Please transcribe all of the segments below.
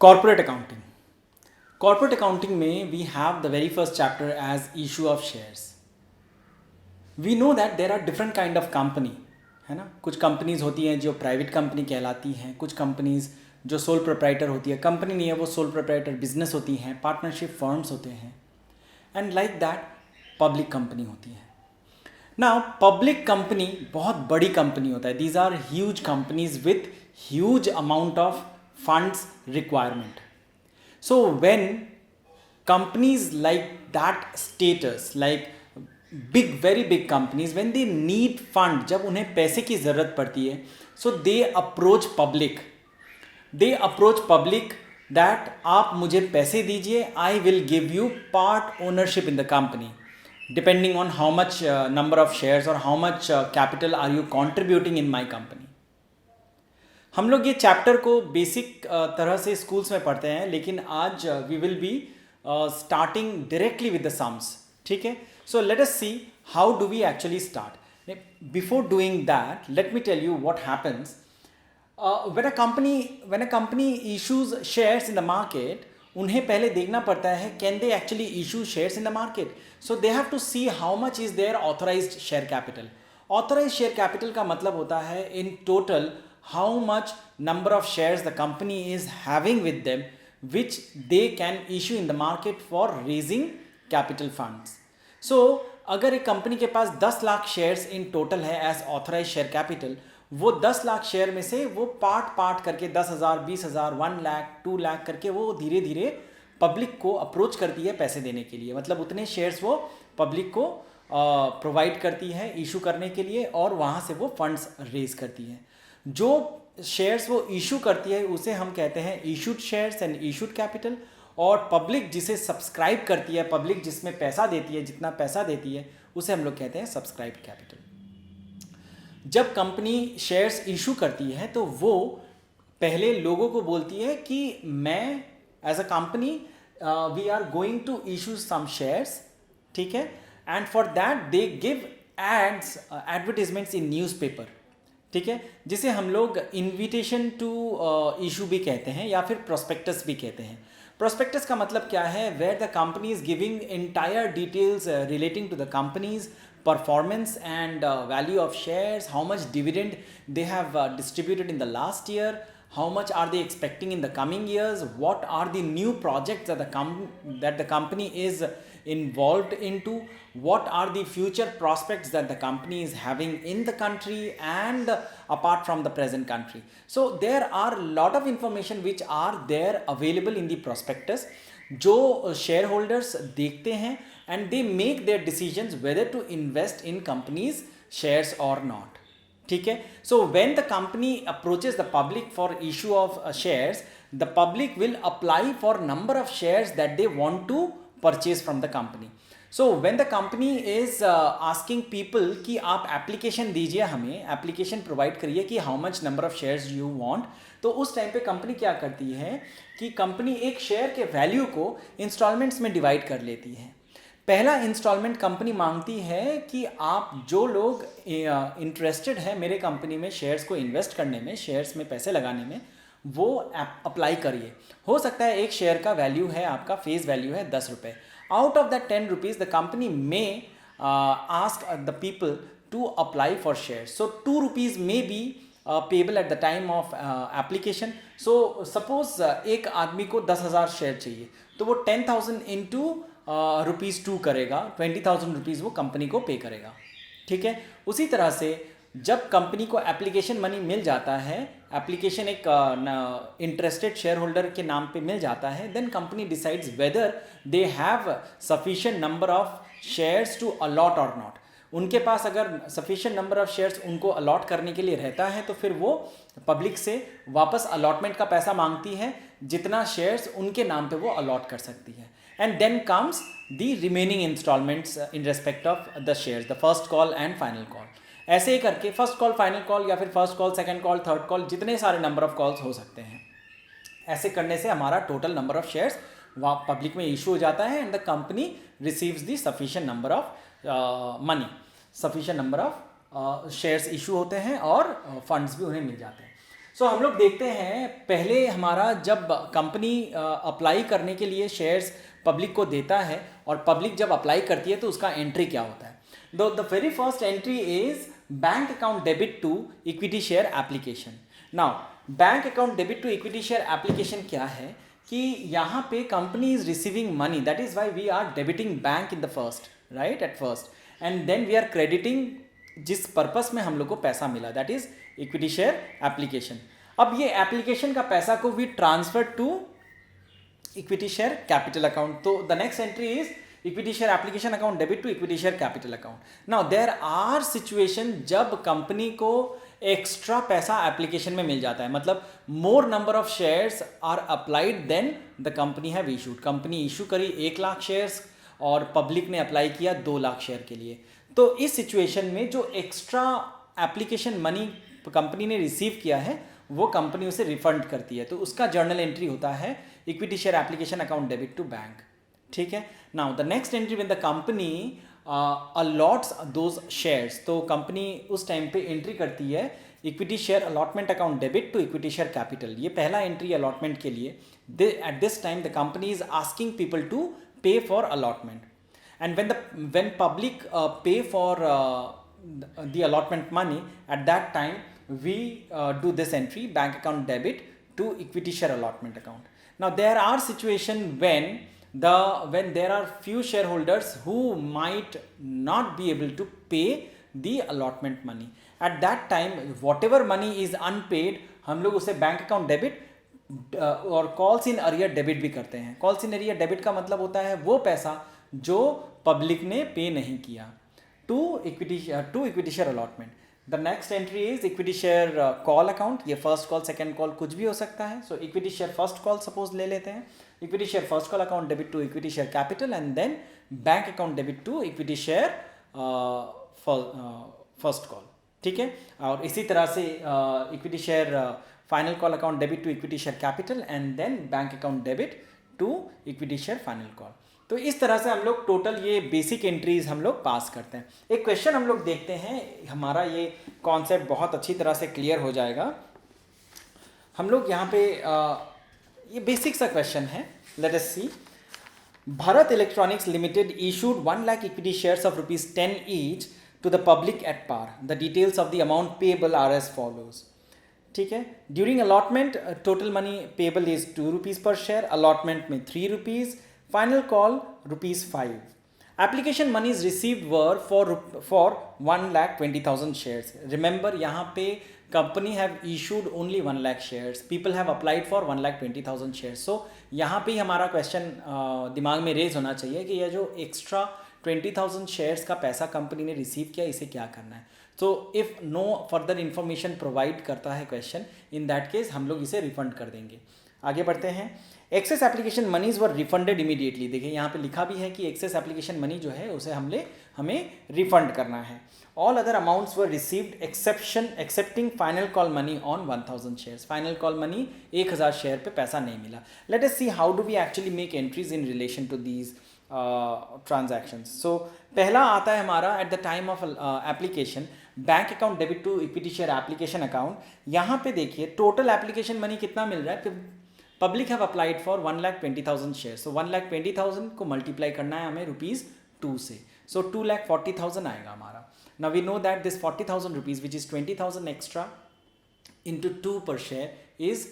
Corporate accounting. Corporate accounting में we have the very first chapter as issue of shares. We know that there are different kind of company, है ना। कुछ companies होती हैं जो private company कहलाती हैं, कुछ कंपनीज जो सोल प्रोप्राइटर होती है, कंपनी नहीं है वो सोल प्रोप्राइटर बिजनेस होती हैं, पार्टनरशिप फर्म्स होते हैं, and like that public company होती है। नाउ पब्लिक कंपनी बहुत बड़ी कंपनी होता है। These are huge companies with huge amount of funds requirement. So when companies like that status, like big, very big companies, when they need fund, जब उन्हें पैसे की ज़रूरत पड़ती है, so they approach public. They approach public that आप मुझे पैसे दीजिए, I will give you part ownership in the company, depending on how much number of shares or how much capital are you contributing in my company. हम लोग ये chapter को basic तरह से स्कूल्स में पढ़ते हैं, लेकिन आज we will be starting directly with the sums, ठीक है। So let us see how do we actually start. Before doing that let me tell you what happens when a company issues shares in the market. उन्हें पहले देखना पड़ता है can they actually issue shares in the market. So they have to see how much is there authorised share capital. Authorised share capital का मतलब होता है in total how much number of shares the company is having with them which they can issue in the market for raising capital funds. So अगर एक company के पास 10 lakh shares in total है as authorise share capital, वो 10 lakh share में से वो part करके 10,000, 20,000, 1 लाख, 2 लाख करके वो धीरे धीरे पब्लिक को अप्रोच करती है पैसे देने के लिए। मतलब उतने शेयर्स वो पब्लिक को प्रोवाइड करती है इशू करने के लिए, और वहाँ से वो फंड्स रेज करती है। जो शेयर्स वो इशू करती है उसे हम कहते हैं issued shares and issued capital, और पब्लिक जिसे सब्सक्राइब करती है, पब्लिक जिसमें पैसा देती है, जितना पैसा देती है, उसे हम लोग कहते हैं सब्सक्राइब कैपिटल। जब कंपनी शेयर्स इशू करती है तो वो पहले लोगों को बोलती है कि मैं as a company we are going to issue some shares, ठीक है, and for that they give ads, advertisements in newspaper, ठीक है, जिसे हम लोग इन्विटेशन टू इशू भी कहते हैं या फिर प्रोस्पेक्टस भी कहते हैं। प्रोस्पेक्टस का मतलब क्या है? Where the company is giving entire details relating to the company's performance and value of shares, how much dividend they have distributed in the last year, how much are they expecting in the coming years, what are the new projects that the company is involved into, what are the future prospects that the company is having in the country and apart from the present country. So there are a lot of information which are there available in the prospectus, जो shareholders देखते हैं and they make their decisions whether to invest in companies shares or not, ठीक है। So when the company approaches the public for issue of shares, the public will apply for number of shares that they want to purchase from the company. So when the company is asking people कि आप application दीजिए, हमें application provide करिए कि how much number of shares you want, तो उस time पे company क्या करती है कि कंपनी एक शेयर के वैल्यू को इंस्टॉलमेंट्स में डिवाइड कर लेती है। पहला इंस्टॉलमेंट कंपनी मांगती है कि आप जो लोग इंटरेस्टेड है मेरे कंपनी में शेयर्स को इन्वेस्ट करने में, शेयर्स में पैसे लगाने में, वो अप्लाई करिए। हो सकता है एक शेयर का वैल्यू है, आपका फेस वैल्यू है 10 रुपये। Out of that 10 rupees the company may ask the people to apply for share. So 2 rupees may be payable at the time of application. So suppose एक आदमी को 10,000 शेयर चाहिए, तो वो 10,000 इंटू ₹2 करेगा, 20,000 रुपीज़ वो कंपनी को पे करेगा, ठीक है। उसी तरह से जब कंपनी को एप्लीकेशन मनी मिल जाता है, एप्लीकेशन एक इंटरेस्टेड शेयर होल्डर के नाम पे मिल जाता है, then company decides whether they have sufficient number of shares to allot और नॉट। उनके पास अगर सफिशिएंट नंबर ऑफ शेयर्स उनको अलॉट करने के लिए रहता है तो फिर वो पब्लिक से वापस अलॉटमेंट का पैसा मांगती है, जितना शेयर्स उनके नाम पे वो अलॉट कर सकती है। And then comes the remaining installments in respect of the shares, the first call and final call. ऐसे ही करके फर्स्ट कॉल, फाइनल कॉल, या फिर first call, second call, third call, जितने सारे नंबर ऑफ कॉल्स हो सकते हैं, ऐसे करने से हमारा total number of shares public में इशू हो जाता है and the company receives the sufficient number of money, sufficient number of shares issue होते हैं और फंड्स भी उन्हें मिल जाते हैं। सो हम लोग देखते हैं पहले हमारा जब कंपनी अप्लाई करने के लिए शेयर्स पब्लिक को देता है और पब्लिक जब अप्लाई करती है तो उसका एंट्री क्या होता है. The very first entry is bank account debit to equity share application. Now bank account debit to equity share application क्या है कि यहाँ पे company is receiving money, that is why we are debiting bank in the first, right, at first, and then we are crediting जिस purpose में हम लोग को पैसा मिला, that is equity share application. अब ये एप्लीकेशन का पैसा को we transfer to equity share capital account. तो the next entry is equity share application account debit to equity share capital account. Now there are situation जब company को extra पैसा application में मिल जाता है, मतलब more number of shares are applied then the company have issued. Company issue करी 1 lakh shares और पब्लिक ने अप्लाई किया 2 लाख शेयर के लिए. तो इस सिचुएशन में जो एक्स्ट्रा एप्लीकेशन मनी कंपनी ने रिसीव किया है वो कंपनी उसे रिफंड करती है. तो उसका जर्नल एंट्री होता है equity share application account debit to bank. ठीक है. Now the next entry when the company allots those shares, तो कंपनी उस टाइम पे एंट्री करती है equity share allotment account debit to equity share capital. ये पहला एंट्री अलॉटमेंट के लिए. At this time the company is asking people to pay for allotment, and when public pay for the allotment money, at that time we do this entry bank account debit to equity share allotment account. Now there are situation when there are few shareholders who might not be able to pay the allotment money. At that time whatever money is unpaid हम लोग उसे bank account debit और calls in arrear debit भी करते हैं. Calls in arrear debit का मतलब होता है वो पैसा जो पब्लिक ने पे नहीं किया to equity share allotment. The next entry is equity share call account. ये फर्स्ट कॉल सेकंड कॉल कुछ भी हो सकता है. So equity share first call suppose ले लेते हैं. Equity share first call account debit to equity share capital and then bank account debit to equity share first call. ठीक है. और इसी तरह से equity share final call account debit to equity share capital and then bank account debit to equity share final call. तो इस तरह से हम लोग टोटल ये बेसिक एंट्रीज हम लोग पास करते हैं. एक क्वेश्चन हम लोग देखते हैं, हमारा ये कॉन्सेप्ट बहुत अच्छी तरह से क्लियर हो जाएगा. हम लोग यहाँ पे ये बेसिक सा क्वेश्चन है. Let us see. Bharat electronics limited issued 1 lakh equity shares of ₹10 each to the public at par. The details of the amount payable are as follows. ठीक है. During allotment total money payable is ₹2 per share. Allotment में ₹3. Final call ₹5. Application monies received were for 1,20,000 shares. Remember यहाँ पे company have issued only 1 lakh shares. People have applied for 1,20,000 shares. So यहाँ पे ही हमारा question दिमाग में raise होना चाहिए कि यह जो एक्स्ट्रा 20,000 शेयर्स का पैसा कंपनी ने रिसीव किया इसे क्या करना है. तो if no further information provide करता है क्वेश्चन, इन दैट केस हम लोग इसे रिफंड कर देंगे. आगे बढ़ते हैं. एक्सेस एप्लीकेशन मनीज वर रिफंडेड इमीडिएटली. देखिए यहाँ पे लिखा भी है कि एक्सेस एप्लीकेशन मनी जो है उसे हमें रिफंड करना है. All other amounts were received excepting final call money on 1,000 shares. Final call money 1,000 share पे पैसा नहीं मिला. Let us see how do we actually make entries in relation to these transactions. So पहला आता है हमारा at the time of application bank account debit to equity share application account. यहाँ पे देखिए टोटल एप्लीकेशन मनी कितना मिल रहा है. Public have applied for 1,20,000 share. So 1,20,000 को मल्टीप्लाई करना है हमें ₹2 से. सो 2,40,000 आएगा हमारा. Now we know that this ₹40,000 which is 20,000 extra into 2 per share is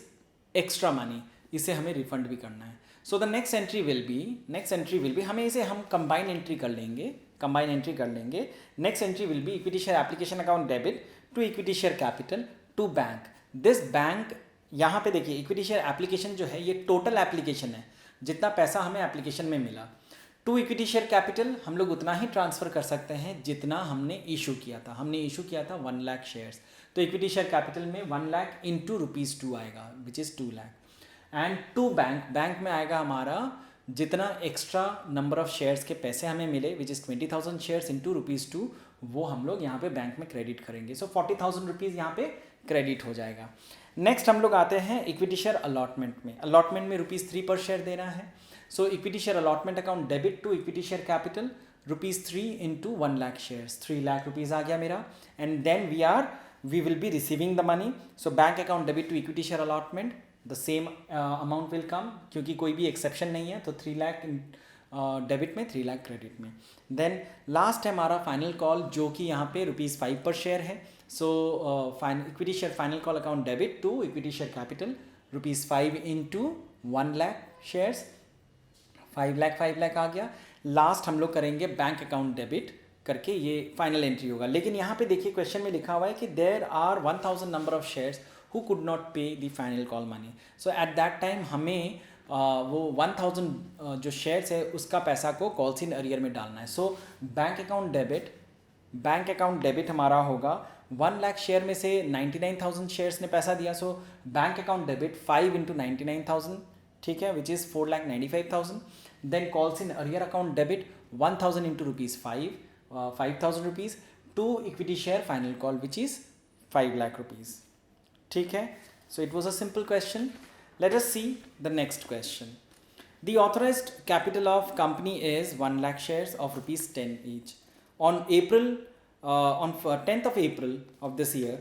extra money. इसे हमें रिफंड भी करना है. So the next entry will be हमें इसे हम कंबाइन एंट्री कर लेंगे. Next entry will be equity share application account debit to equity share capital to bank. This bank यहाँ पे देखिए इक्विटी शेयर एप्लीकेशन जो है ये टोटल एप्लीकेशन है, जितना पैसा हमें एप्लीकेशन में मिला. टू इक्विटी शेयर कैपिटल हम लोग उतना ही ट्रांसफ़र कर सकते हैं जितना हमने इशू किया था. 1 लाख शेयर्स. तो इक्विटी शेयर कैपिटल में 1 लाख इंटू ₹2 आएगा which is 2 lakh. And to bank में आएगा हमारा जितना एक्स्ट्रा नंबर ऑफ शेयर्स के पैसे हमें मिले विच इज़ 20,000 शेयर्स इंटू ₹2, वो हम लोग यहाँ पे बैंक में क्रेडिट करेंगे. सो 40,000 रुपीज़ यहाँ पे क्रेडिट हो जाएगा. नेक्स्ट हम लोग आते हैं इक्विटी शेयर अलॉटमेंट में. अलॉटमेंट में ₹3 पर शेयर देना है. So equity share allotment account debit to equity share capital ₹3 into 1 lakh shares. ₹3 lakh आ गया मेरा. And then we are we will be receiving the money. So bank account debit to equity share allotment, the same amount will come, क्योंकि कोई भी exception नहीं है, तो 3 lakh debit में, 3 लाख क्रेडिट में. देन लास्ट है हमारा फाइनल कॉल, जो कि यहाँ पे ₹5 पर शेयर है. So equity share final call account debit to equity share capital ₹5 into 1 lakh shares, 5 lakh आ गया. लास्ट हम लोग करेंगे बैंक अकाउंट डेबिट करके, ये फाइनल एंट्री होगा. लेकिन यहाँ पे देखिए क्वेश्चन में लिखा हुआ है कि there are 1000 number of shares who could not pay the final call money. So at that time हमें वो 1000 जो शेयर्स है उसका पैसा को कॉल्स इन अरियर में डालना है. सो बैंक अकाउंट डेबिट हमारा होगा 1 लाख शेयर में से 99,000 शेयर्स ने पैसा दिया. So bank account debit 5 into 99,000, ठीक है, which is 4,95,000. Then calls in arrear account debit 1000 into ₹5, 5,000 rupees to equity share final call which is 5 lakh rupees. ठीक है. So it was a simple question. Let us see the next question. The authorized capital of company is 1 lakh shares of ₹10 each. On 10th of April of this year,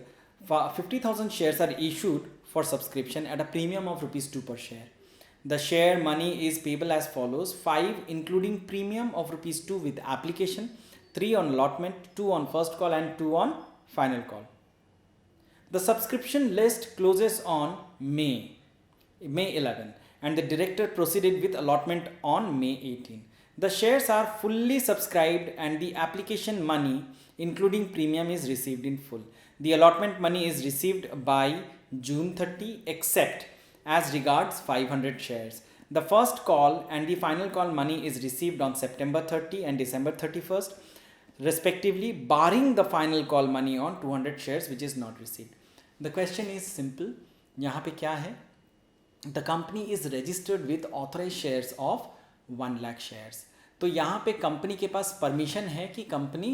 50,000 shares are issued for subscription at a premium of ₹2 per share. The share money is payable as follows: 5 including premium of ₹2 with application, 3 on allotment, 2 on first call and 2 on final call. The subscription list closes on May 11 and the director proceeded with allotment on May 18. The shares are fully subscribed and the application money including premium is received in full. The allotment money is received by June 30 except as regards 500 shares. The first call and the final call money is received on September 30 and December 31st respectively, barring the final call money on 200 shares which is not received. The question is simple. यहाँ पे क्या है? The company is registered with authorized shares of 1 lakh shares. तो यहाँ पे company के पास permission है कि कंपनी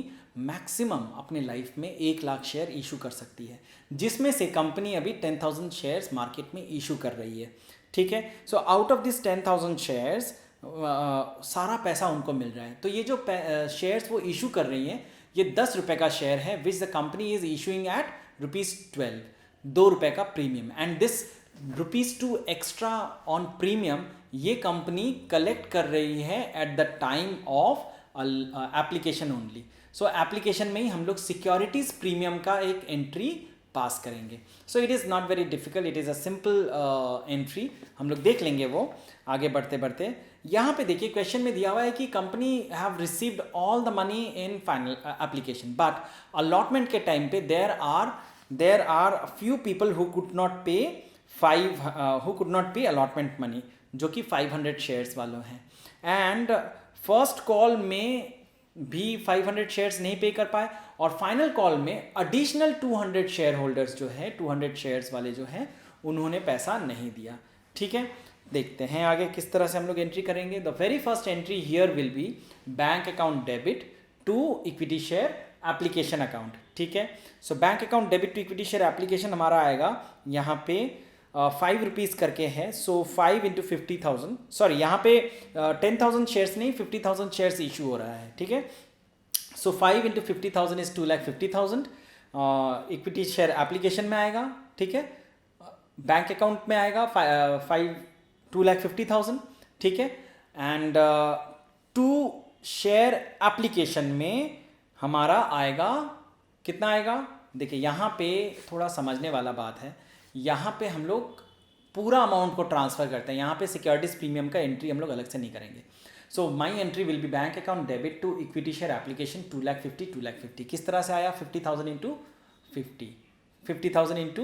मैक्सिमम अपने लाइफ में 1 लाख शेयर इशू कर सकती है, जिसमें से कंपनी अभी 10,000 शेयर्स मार्केट में इशू कर रही है. ठीक है. So out of this 10,000 shares सारा पैसा उनको मिल रहा है. तो ये जो शेयर्स वो इशू कर रही हैं, ये ₹10 का शेयर है which the company is issuing at ₹12, ₹2 का premium. And this ₹2 extra on premium ये कंपनी कलेक्ट कर रही है at the time of application only. So application में ही हम लोग सिक्योरिटीज प्रीमियम का एक एंट्री पास करेंगे. So it is not very difficult, it is a simple entry. हम लोग देख लेंगे वो आगे बढ़ते बढ़ते. यहाँ पे देखिए क्वेश्चन में दिया हुआ है कि company have received all the money in final application, but allotment के टाइम पे there are few people who could not pay allotment money, जो कि 500 शेयर्स वालों हैं. एंड फर्स्ट कॉल में भी 500 शेयर्स नहीं पे कर पाए, और फाइनल कॉल में एडिशनल 200 शेयर होल्डर्स जो है, 200 शेयर्स वाले जो हैं, उन्होंने पैसा नहीं दिया. ठीक है. देखते हैं आगे किस तरह से हम लोग एंट्री करेंगे. The very first entry here will be bank account debit to equity share application account. ठीक है. So bank account debit to equity share application हमारा आएगा यहाँ पे ₹5 करके है. सो 5 इंटू 50,000, सॉरी यहाँ पे 10,000 शेयर्स नहीं, 50,000 शेयर्स इशू हो रहा है. ठीक है. सो 5 into 50,000 is 2,50,000. Equity share application में आएगा. ठीक है. बैंक अकाउंट में आएगा 2,50,000. ठीक है. एंड टू शेयर एप्लीकेशन में हमारा आएगा कितना आएगा. देखिए यहाँ पे थोड़ा समझने वाला बात है. यहाँ पे हम लोग पूरा अमाउंट को ट्रांसफ़र करते हैं. यहाँ पे सिक्योरिटीज प्रीमियम का एंट्री हम लोग अलग से नहीं करेंगे. So my entry will be bank account debit to equity share application 2,50,000. किस तरह से आया? 50,000 into 50,000 into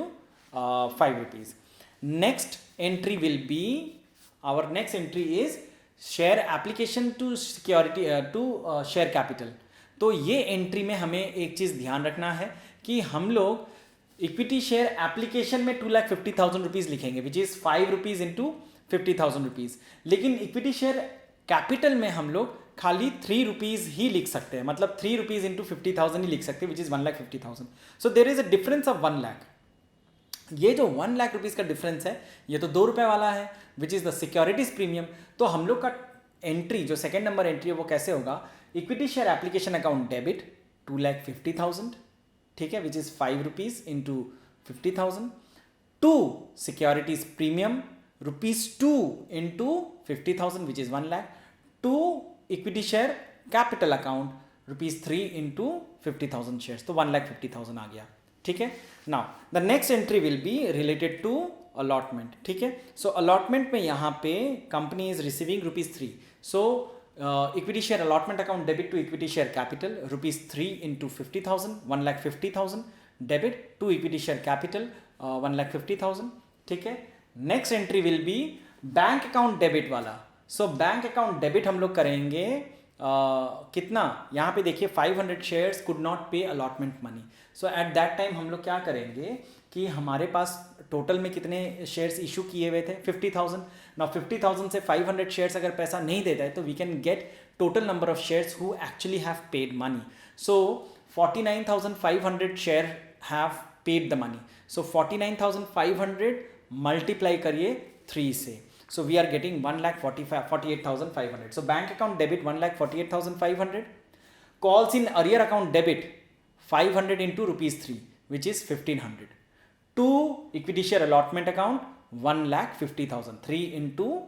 ₹5. Next entry will be, our next entry is share application to security to share capital. तो ये एंट्री में हमें एक चीज़ ध्यान रखना है कि हम लोग इक्विटी शेयर एप्लीकेशन में 2,50,000 रुपीज़ लिखेंगे विच इज़ ₹5 इंटू 50,000 रुपीज़. लेकिन इक्विटी शेयर कैपिटल में हम लोग खाली ₹3 ही लिख सकते हैं, मतलब ₹3 इंटू 50,000 ही लिख सकते हैं which is 1,50,000. So there is a difference of 1 lakh. ये जो 1 लाख रुपीज़ का डिफरेंस है, ये तो ₹2 वाला है which is the securities premium. तो हम लोग का एंट्री जो सेकेंड नंबर एंट्री है वो कैसे होगा? Equity share application account debit 2,50,000. ठीक है, which is 5 rupees into 50,000. 2 securities premium rupees 2 into 50,000 which is 1 lakh. 2 equity share capital account rupees 3 into 50,000 shares, तो 1,50,000 आ गया. ठीक है. Now the next entry will be related to allotment. ठीक है. So allotment में यहाँ पे company is receiving rupees 3. So equity share allotment account debit to equity share capital rupees 3 into 50,000, 1,50,000 debit to equity share capital 1,50,000. ठीक है. Next entry will be bank account debit वाला. So bank account debit हम लोग करेंगे कितना, यहाँ पे देखिए 500 shares could not pay allotment money. So at that time हम लोग क्या करेंगे कि हमारे पास टोटल में कितने शेयर्स इशू किए हुए थे, 50,000. नाउ 50,000 से 500 शेयर्स अगर पैसा नहीं देता है तो we can get total number of shares who actually have paid money. So 49,500 share have paid the money. So 49,500 multiply करिए 3 से. So we are getting 1,48,500. So bank account debit 1,48,500. Calls in arrear account debit 500 into ₹3 which is 1,500. 2 equity share allotment account 1,50,000. 3 into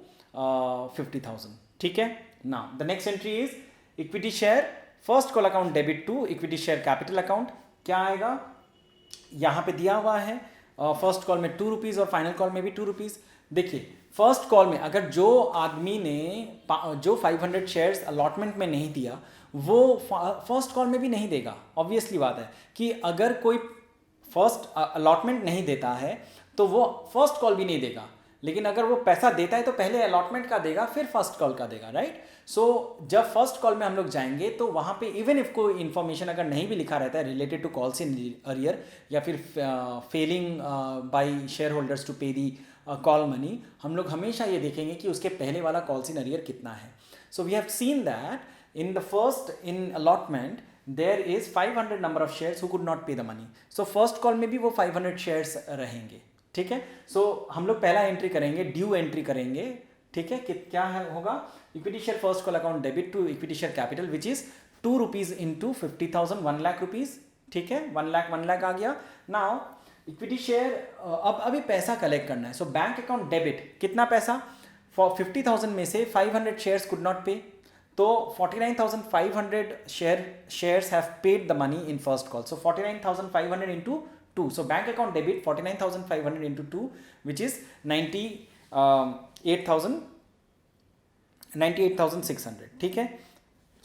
50,000. ठीक है. Now the next entry is equity share first call account debit to equity share capital account. क्या आएगा, यहाँ पे दिया हुआ है first call में 2 रुपीज़ और फाइनल कॉल में भी 2 रुपीज़. देखिए फर्स्ट कॉल में अगर जो आदमी ने जो 500 शेयर्स अलॉटमेंट में नहीं दिया वो फर्स्ट कॉल में भी नहीं देगा. ऑब्वियसली बात है कि अगर कोई फर्स्ट अलॉटमेंट नहीं देता है तो वो फर्स्ट कॉल भी नहीं देगा, लेकिन अगर वो पैसा देता है तो पहले अलॉटमेंट का देगा फिर फर्स्ट कॉल का देगा, राइट. सो जब फर्स्ट कॉल में हम लोग जाएंगे तो वहाँ पे इवन इफ कोई इन्फॉर्मेशन अगर नहीं भी लिखा रहता है related to calls in arrear या फिर failing by share holders to pay the call money, हम लोग हमेशा ये देखेंगे कि उसके पहले वाला कॉल्स इन अरियर कितना है. So we have seen that in the first in allotment there is 500 number of shares who could not pay the money. So first call में भी वो 500 शेयर्स रहेंगे. ठीक है. सो हम लोग पहला एंट्री करेंगे, ड्यू एंट्री करेंगे. ठीक है. कि क्या है होगा, equity share first call account debit to equity share capital which is 2 rupees into 50,000, 1 lakh rupees. ठीक है. 1 लाख आ गया. नाउ इक्विटी शेयर अब अभी पैसा कलेक्ट करना है. सो बैंक अकाउंट डेबिट कितना पैसा, फॉर 50,000 में से 500 शेयर्स कुड नॉट पे, तो 49,500 shares have paid the money in first call. So 49,500 into 2. So bank account debit 49,500 into 2 which is 98,600. ठीक है.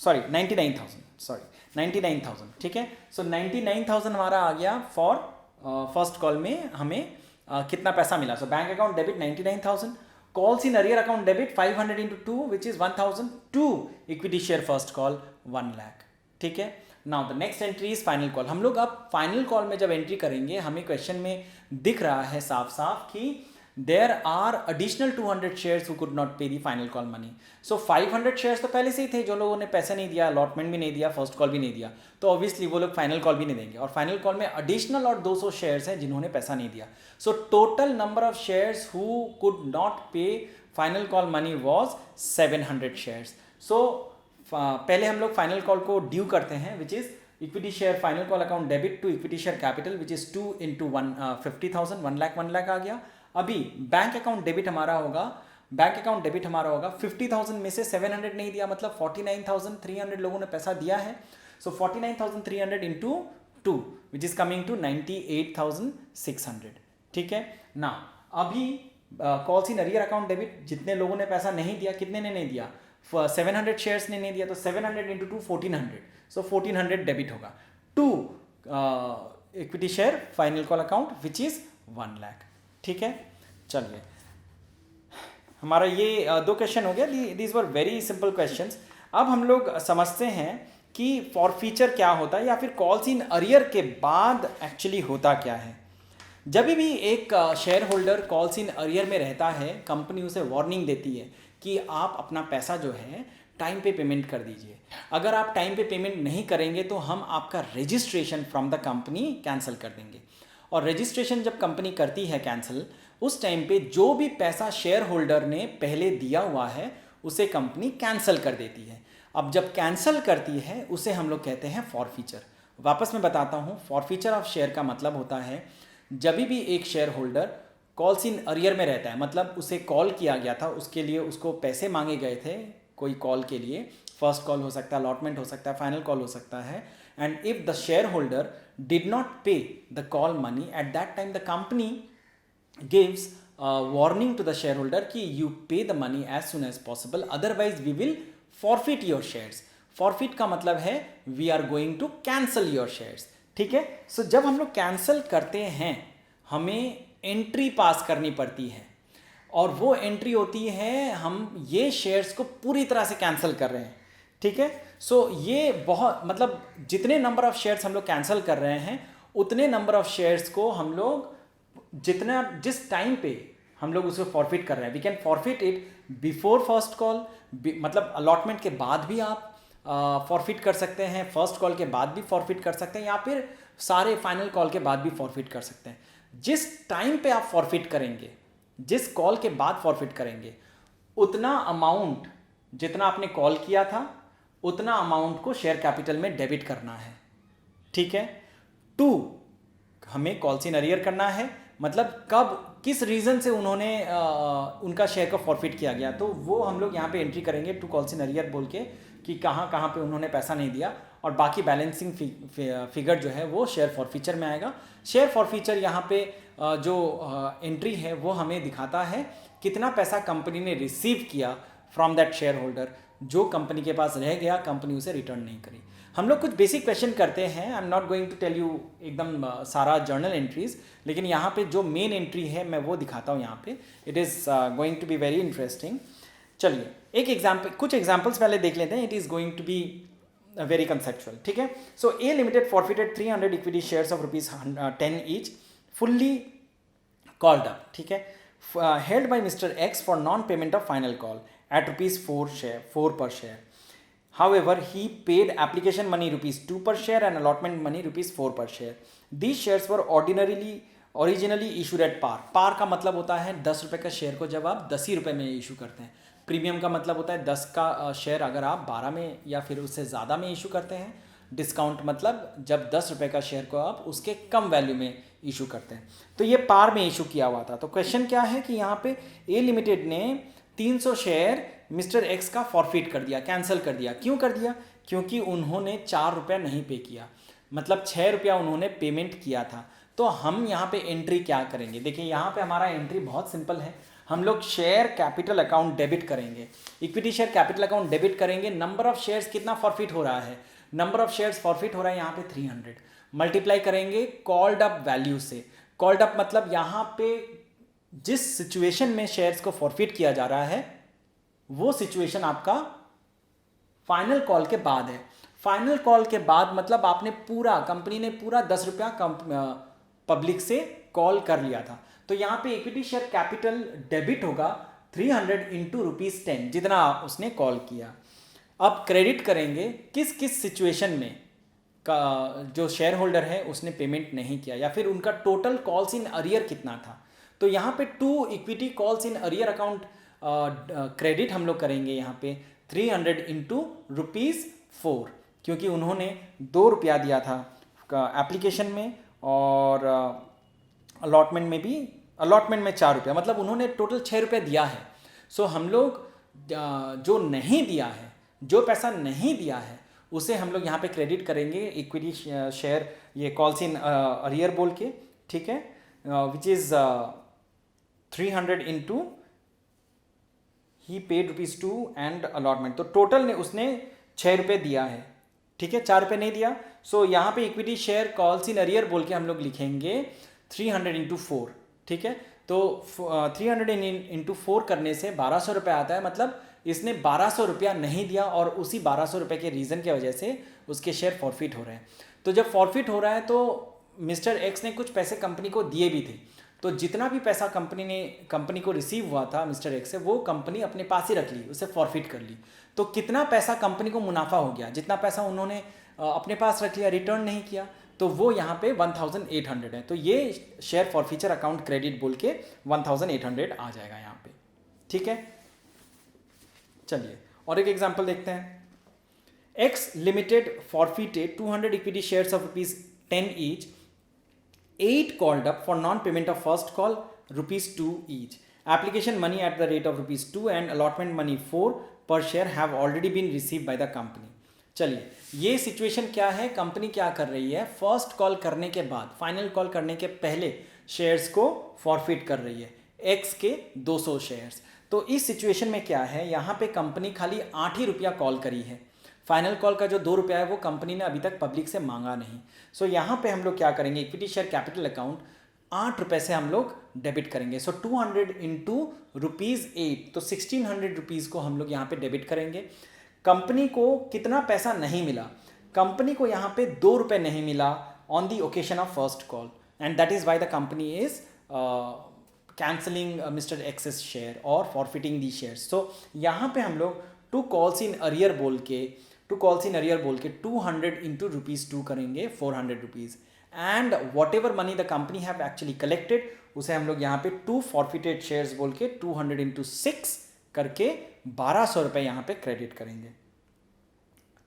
सॉरी 99,000. ठीक है. सो 99,000 हमारा आ गया फॉर फर्स्ट कॉल में हमें कितना पैसा मिला. सो bank account debit 99,000. Calls in arrear account debit 500 into 2 which is 1,000. 2 equity share first call 1 lakh. ठीक है. Now the next entry is final call. हम लोग अब फाइनल कॉल में जब एंट्री करेंगे हमें क्वेश्चन में दिख रहा है साफ साफ कि there are additional 200 shares who could not pay the final call money. So 500 shares तो पहले से ही थे जो लोगों ने पैसे नहीं दिया, अलॉटमेंट भी नहीं दिया, फर्स्ट कॉल भी नहीं दिया, तो ऑब्वियसली वो लोग फाइनल कॉल भी नहीं देंगे. और फाइनल कॉल में एडिशनल और 200 शेयर्स हैं जिन्होंने पैसा नहीं दिया. So total number of shares who could not pay final call money was 700 shares. So पहले हम लोग फाइनल कॉल को ड्यू करते हैं which is equity share final call account debit to equity share capital which is 2 into 50,000, 1 lakh आ गया. अभी bank account debit हमारा होगा 50,000 में से 700 नहीं दिया, मतलब 49,300 लोगों ने पैसा दिया है. So 49,300 into 2 which is coming to 98,600. ठीक है. ना अभी calls in arrear account debit जितने लोगों ने पैसा नहीं दिया, कितने ने नहीं दिया, 700 शेयर्स ने नहीं दिया, तो 700 इंटू 2 1400. सो 1400 डेबिट होगा to equity share final call account which is 1 lakh. ठीक है. चलिए हमारा ये 2 क्वेश्चन हो गया. These were very simple questions. अब हम लोग समझते हैं कि फॉरफीचर क्या होता है या फिर कॉल्स इन अरियर के बाद एक्चुअली होता क्या है. जब भी एक share holder calls in arrear में रहता है, कंपनी उसे वार्निंग देती है कि आप अपना पैसा जो है टाइम पे पेमेंट कर दीजिए. अगर आप टाइम पे पेमेंट नहीं करेंगे तो हम आपका registration from the company cancel कर देंगे. और रजिस्ट्रेशन जब कंपनी करती है कैंसिल, उस टाइम पे जो भी पैसा शेयर होल्डर ने पहले दिया हुआ है उसे कंपनी कैंसिल कर देती है. अब जब कैंसिल करती है उसे हम लोग कहते हैं फॉरफीचर. वापस मैं बताता हूँ, फॉरफीचर ऑफ शेयर का मतलब होता है जब भी एक share holder calls in arrear में रहता है, मतलब उसे कॉल किया गया था, उसके लिए उसको पैसे मांगे गए थे कोई कॉल के लिए, फर्स्ट कॉल हो सकता है, अलॉटमेंट हो सकता है, फाइनल कॉल हो सकता है, and if the share holder did not pay the call money at that time, the company gives a warning to the shareholder कि you pay the money as soon as possible, otherwise we will forfeit your shares. forfeit का मतलब है we are going to cancel your shares. ठीक है, सो जब हम लोग cancel करते हैं हमें एंट्री पास करनी पड़ती है, और वो एंट्री होती है हम ये शेयर्स को पूरी तरह से कैंसिल कर रहे हैं. ठीक है, सो ये बहुत मतलब जितने नंबर ऑफ शेयर्स हम लोग कैंसिल कर रहे हैं उतने नंबर ऑफ शेयर्स को हम लोग जितना जिस टाइम पे हम लोग उसको फॉरफिट कर रहे हैं, we can forfeit it before first call, मतलब अलॉटमेंट के बाद भी आप फॉरफिट कर सकते हैं, फर्स्ट कॉल के बाद भी फॉरफिट कर सकते हैं, या फिर सारे फाइनल कॉल के बाद भी फॉरफिट कर सकते हैं. जिस टाइम पे आप फॉरफिट करेंगे, जिस कॉल के बाद फॉरफिट करेंगे, उतना अमाउंट जितना आपने कॉल किया था उतना अमाउंट को शेयर कैपिटल में डेबिट करना है. ठीक है, 2 हमें कॉल्स इन अरियर करना है, मतलब कब किस रीज़न से उन्होंने उनका शेयर को फॉरफिट किया गया, तो वो हम लोग यहाँ पे एंट्री करेंगे 2 कॉल्स इन अरियर बोल के कि कहाँ कहाँ पे उन्होंने पैसा नहीं दिया, और बाकी बैलेंसिंग फिगर जो है वो शेयर फॉरफीचर में आएगा. शेयर फॉरफीचर यहाँ पे जो एंट्री है वो हमें दिखाता है कितना पैसा कंपनी ने रिसीव किया फ्रॉम दैट शेयर होल्डर, जो कंपनी के पास रह गया, कंपनी उसे रिटर्न नहीं करी. हम लोग कुछ बेसिक क्वेश्चन करते हैं, I am not going to tell you एकदम सारा जर्नल एंट्रीज, लेकिन यहाँ पे जो मेन एंट्री है मैं वो दिखाता हूँ यहाँ पे. It is going to be very interesting. चलिए एक एग्जाम्पल, कुछ एग्जाम्पल्स पहले देख लेते हैं. It is going to be very conceptual. ठीक है, so A limited forfeited 300 equity shares of ₹10 each fully called up. ठीक है, held by Mister X for non payment of final call at ₹4 per share. However, he paid application money ₹2 per share and allotment money ₹4 per share. These shares were originally issued at par. par का मतलब होता है 10 रुपये का share को जब आप 10 ही रुपये में इशू करते हैं. प्रीमियम का मतलब होता है 10 का शेयर अगर आप 12 में या फिर उससे ज़्यादा में इशू करते हैं. डिस्काउंट मतलब जब 10 रुपये का शेयर को आप उसके कम वैल्यू में इशू करते हैं. तो ये पार में इशू किया हुआ था. तो क्वेश्चन क्या है कि यहाँ पे ए लिमिटेड ने 300 शेयर मिस्टर एक्स का फॉरफिट कर दिया, कैंसिल कर दिया. क्यों कर दिया? क्योंकि उन्होंने 4 रुपया नहीं पे किया, मतलब 6 रुपया उन्होंने पेमेंट किया था. तो हम यहाँ पे एंट्री क्या करेंगे? देखिए यहाँ पे हमारा एंट्री बहुत सिंपल है. हम लोग शेयर कैपिटल अकाउंट डेबिट करेंगे, equity share capital account debit करेंगे. नंबर ऑफ शेयर्स कितना फॉरफिट हो रहा है? नंबर ऑफ शेयर्स फॉरफिट हो रहा है यहाँ पे 300. मल्टीप्लाई करेंगे कॉल्ड अप वैल्यू से. कॉल्ड अप मतलब यहाँ पे जिस सिचुएशन में शेयर्स को फॉरफिट किया जा रहा है वो सिचुएशन आपका फाइनल कॉल के बाद है. फाइनल कॉल के बाद मतलब आपने पूरा, कंपनी ने पूरा 10 रुपया पब्लिक से कॉल कर लिया था. तो यहाँ पे इक्विटी शेयर कैपिटल डेबिट होगा 300 इंटू ₹10 जितना उसने कॉल किया. अब क्रेडिट करेंगे किस किस सिचुएशन में का जो शेयर होल्डर है उसने पेमेंट नहीं किया, या फिर उनका टोटल कॉल्स इन अरियर कितना था. तो यहाँ पे 2 equity calls in arrear account credit हम लोग करेंगे यहाँ पे 300 इंटू ₹4, क्योंकि उन्होंने 2 रुपया दिया था एप्लीकेशन में और अलॉटमेंट में भी, अलॉटमेंट में 4 रुपया, मतलब उन्होंने टोटल 6 रुपये दिया है. सो हम लोग जो नहीं दिया है, जो पैसा नहीं दिया है उसे हम लोग यहाँ पे क्रेडिट करेंगे इक्विटी शेयर ये कॉल्स इन अरियर बोल के. ठीक है, which is 300 into he paid ₹2 and allotment. तो टोटल ने उसने 6 रुपये दिया है. ठीक है, 4 रुपये नहीं दिया. सो यहाँ पे equity share calls in arrear बोल के हम लोग लिखेंगे 300 इंटू 4. ठीक है, तो 300 इंटू 4 करने से 1200 रुपये आता है. मतलब इसने 1200 रुपया नहीं दिया और उसी 1200 रुपये के रीज़न की वजह से उसके शेयर फॉरफिट हो रहे हैं. तो जब फॉरफिट हो रहा है तो मिस्टर एक्स ने कुछ पैसे कंपनी को दिए भी थे. तो जितना भी पैसा कंपनी को रिसीव हुआ था मिस्टर एक्स से, वो कंपनी अपने पास ही रख ली, उसे फॉरफिट कर ली. तो कितना पैसा कंपनी को मुनाफा हो गया? जितना पैसा उन्होंने अपने पास रख लिया, रिटर्न नहीं किया, तो वो यहाँ पे 1800 है. तो ये शेयर फॉरफीचर अकाउंट क्रेडिट बोल के 1800 आ जाएगा यहाँ पे. ठीक है, चलिए और एक एग्जाम्पल देखते हैं. X Limited forfeited 200 equity shares of rupees 10 each. 8 called up for non-payment of first call rupees 2 each. Application money at the rate of rupees 2 and allotment money 4 per share have already been received by the company. चलिए, ये situation क्या है, company क्या कर रही है, first call करने के बाद, फाइनल कॉल करने के पहले शेयर्स को फॉरफिट कर रही है, एक्स के 200 शेयर्स। तो इस सिचुएशन में क्या है, यहाँ पे कंपनी खाली 8 ही रुपया कॉल करी है, फाइनल कॉल का जो 2 रुपया है वो कंपनी ने अभी तक पब्लिक से मांगा नहीं। सो यहाँ पे हम लोग क्या करेंगे, इक्विटी शेयर कैपिटल अकाउंट 8 रुपये से हम लोग डेबिट करेंगे। सो 200 इंटू ₹8, तो 1600 रुपीज़ को हम लोग यहाँ पे डेबिट करेंगे। कंपनी को कितना पैसा नहीं मिला, कंपनी को यहाँ पे 2 रुपये नहीं मिला on the occasion of first call, and that is why the company is cancelling mister access share और फॉरफिटिंग दी शेयर्स। सो यहाँ पे हम लोग 2 कॉल्स इन अरियर बोल के 200 इंटू ₹2 करेंगे, 400 rupees, and what ever money the company have actually collected उसे हम लोग यहाँ पे 2 फॉरफिटेड शेयर्स बोल के 200 इंटू 6 करके 1200 रुपये यहाँ पे क्रेडिट करेंगे।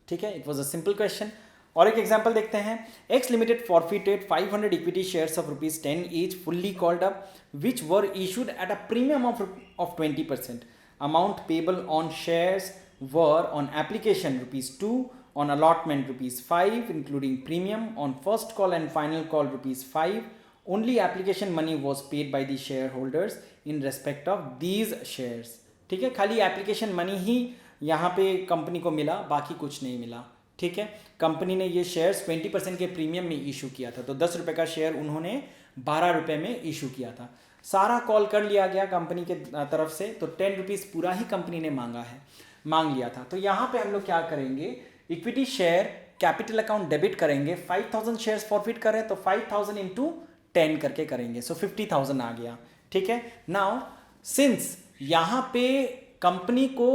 ठीक है, it was a simple question. और एक एग्जाम्पल देखते हैं, x limited forfeited 500 equity shares of ₹10 each fully called up which were issued at a premium of 20%. Amount payable on shares were on application ₹2, on allotment ₹5 including premium, on first call and final call ₹5. Only application money was paid by the shareholders in respect of these shares. ठीक है, खाली application money ही यहाँ पे company को मिला, बाकी कुछ नहीं मिला। ठीक है, कंपनी ने ये शेयर्स 20% के प्रीमियम में इशू किया था, तो 10 रुपये का शेयर उन्होंने 12 रुपये में इशू किया था। सारा कॉल कर लिया गया कंपनी के तरफ से, तो 10 रुपीज़ पूरा ही कंपनी ने मांग लिया था। तो यहाँ पे हम लोग क्या करेंगे, equity share capital account debit करेंगे, 5000 शेयर्स फॉरफिट करें तो 5000 इंटू 10 करके करेंगे, सो 50,000 आ गया। ठीक है, नाउ सिंस यहाँ पे कंपनी को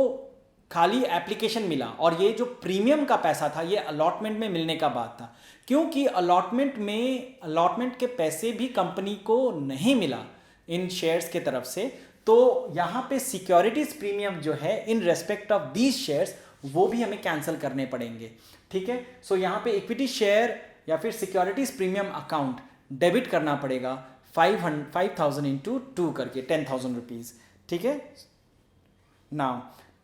खाली एप्लीकेशन मिला और ये जो प्रीमियम का पैसा था ये अलॉटमेंट में मिलने का बात था, क्योंकि अलॉटमेंट के पैसे भी कंपनी को नहीं मिला इन शेयर्स के तरफ से, तो यहाँ पे सिक्योरिटीज प्रीमियम जो है in respect of these shares वो भी हमें कैंसिल करने पड़ेंगे। ठीक है, सो यहाँ पे इक्विटी शेयर या फिर सिक्योरिटीज प्रीमियम अकाउंट डेबिट करना पड़ेगा 5000 इंटू 2 करके 10,000 रुपीज़। ठीक है, नाउ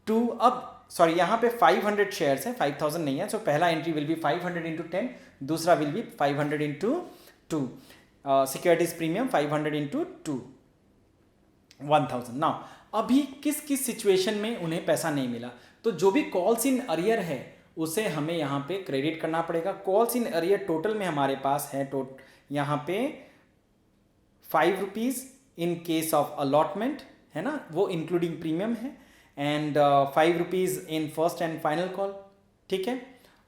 2 अब सॉरी यहाँ पे 500 शेयर्स है, 5000 नहीं है, सो पहला एंट्री विल बी 500 इंटू 10, दूसरा will be 500 into 2, securities premium 500 into 2, 1000। Now अभी किस किस सिचुएशन में उन्हें पैसा नहीं मिला, तो जो भी कॉल्स इन अरियर है उसे हमें यहाँ पे क्रेडिट करना पड़ेगा। कॉल्स इन अरियर टोटल में हमारे पास है यहाँ पे 5 rupees in case of allotment है ना, वो इंक्लूडिंग प्रीमियम है, and 5 rupees in first and final call. ठीक है,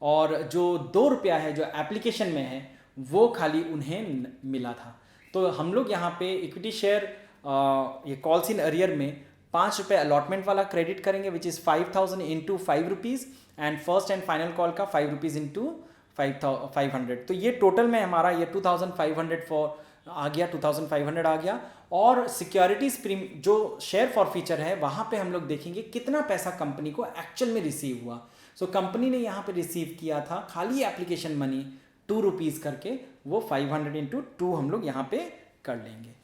और जो 2 रुपया है जो एप्लीकेशन में है वो खाली उन्हें मिला था। तो हम लोग यहाँ पे इक्विटी शेयर ये कॉल्स इन अरियर में 5 रुपये अलॉटमेंट वाला क्रेडिट करेंगे which is 5000 into 5 rupees, and first and final call का 5 रुपीज़ इंटू 500। तो ये टोटल में हमारा ये 2500 आ गया, 2500 आ गया। और सिक्योरिटीज जो शेयर फॉर फीचर है वहाँ पे हम लोग देखेंगे कितना पैसा कंपनी को एक्चुअल में रिसीव हुआ। सो कंपनी ने यहाँ पे रिसीव किया था खाली एप्लीकेशन मनी 2 रुपीज़ करके, वो 500 इंटू 2 हम लोग यहाँ पे कर लेंगे।